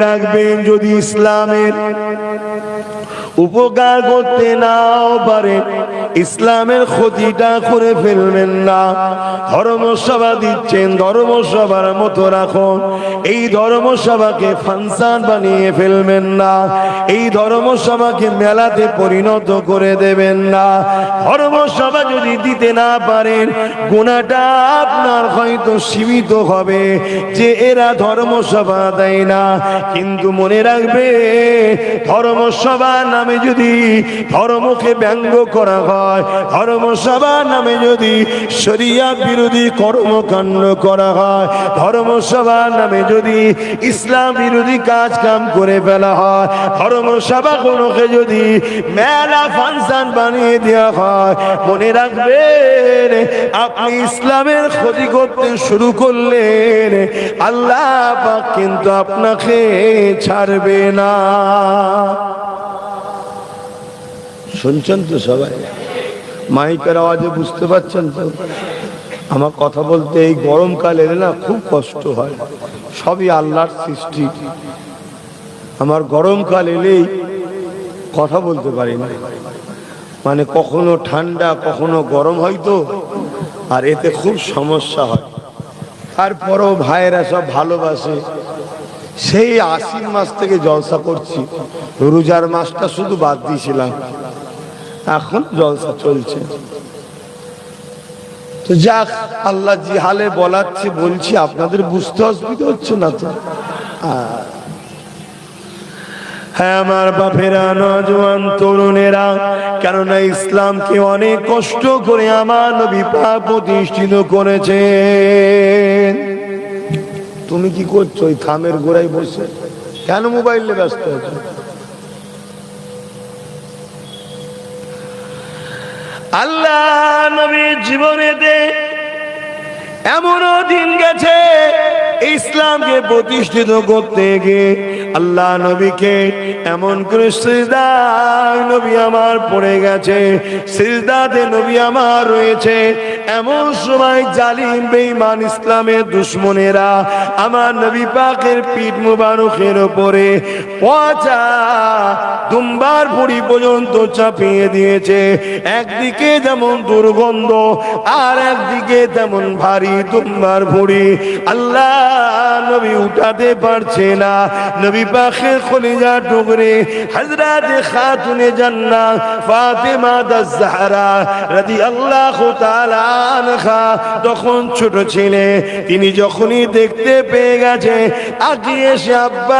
রাখবেন, যদি ইসলামের উপকার করতে নাও পারে, ইসলামের ক্ষতিটা করে ফেলবেন না। ধর্মসভা দিচ্ছেন, ধর্মসভার মতো রাখুন। এই ধর্মসভাকে ফাংশন বানিয়ে ফেলবেন না, এই ধর্মসভাকে মেলাতে পরিণত করে দেবেন না। ধর্মসভা যদি দিতে না পারেন, গুনাহটা আপনার হয়তো সীমিত হবে যে এরা ধর্মসভা দেয় না। কিন্তু মনে রাখবে, ধর্মসভা নামে যদি ধর্মকে ব্যঙ্গ করা হয়, ধর্মসভা নামে যদি শরিয়া বিরোধী কর্মকাণ্ড করা হয়, ধর্মসভা নামে যদি ইসলাম বিরোধী কাজ কাম করে ফেলা হয়, ধর্মসভা কোনোকে যদি মেলা ফাংশন বানিয়ে দেওয়া হয়, মনে রাখবেন আপনি ইসলামের ক্ষতি করতে শুরু করলেন, আল্লাহ পাক কিন্তু আপনাকে ছাড়বে না। শুনছেন তো সবাই? মাইকের আওয়াজে বুঝতে পারছেন তো? আমার কথা বলতে এই গরমকাল এলে না খুব কষ্ট হয়। সবই আল্লাহর সৃষ্টি। আমার গরমকাল এলেই কথা বলতে পারি না, মানে কখনো ঠান্ডা কখনো গরম হয় তো, আর এতে খুব সমস্যা হয়। তারপরও ভাইয়েরা সব ভালোবাসে। সেই আশ্বিন মাস থেকে জলসা করছি, রোজার মাসটা শুধু বাদ দিয়েছিলাম, এখন জলসা চলছে। তো যাক, আল্লাহ যে হালে বলাচ্ছে বলছি, আপনাদের বুঝতে অসুবিধা হচ্ছে না তো? হ্যাঁ আমার বাপেরা, নওজোয়ান তরুণেরা, কেননা ইসলামকে অনেক কষ্ট করে আমার নবী পাক প্রতিষ্ঠিত করেছে। তুমি কি করছো ওই থামের গোড়ায় বসে? কেন মোবাইলে ব্যস্ত আছো? আল্লাহ নবীর জীবনেতে এমনও দিন গেছে ইসলামকে প্রতিষ্ঠিত করতে গিয়ে আল্লাহ নবীকে এমন করে সিজদায় নবী আমার পড়ে গেছে, সিজদাতে নবী আমার রয়েছে। এমন সময় জালিম বেঈমান ইসলামের দুশমনেরা আমার নবী পাকের পিঠ মুবারকের উপরে পচা দুম্বার ভুঁড়ি পর্যন্ত চাপিয়ে দিয়েছে। একদিকে যেমন দুর্গন্ধ, আর একদিকে তেমন ভারী দুম্বার ভুঁড়ি। আল্লাহ নবী উঠাতে পারছে না। নবী পাকের কলিজা টুকরে হযরত খাতুনে জান্নাত ফাতেমা আয-জাহরা রাদিয়াল্লাহু তাআলা আনহা তখন ছোট ছিলেন। তিনি যখনই দেখতে পেয়ে গেছে, আগিয়ে এসে আব্বা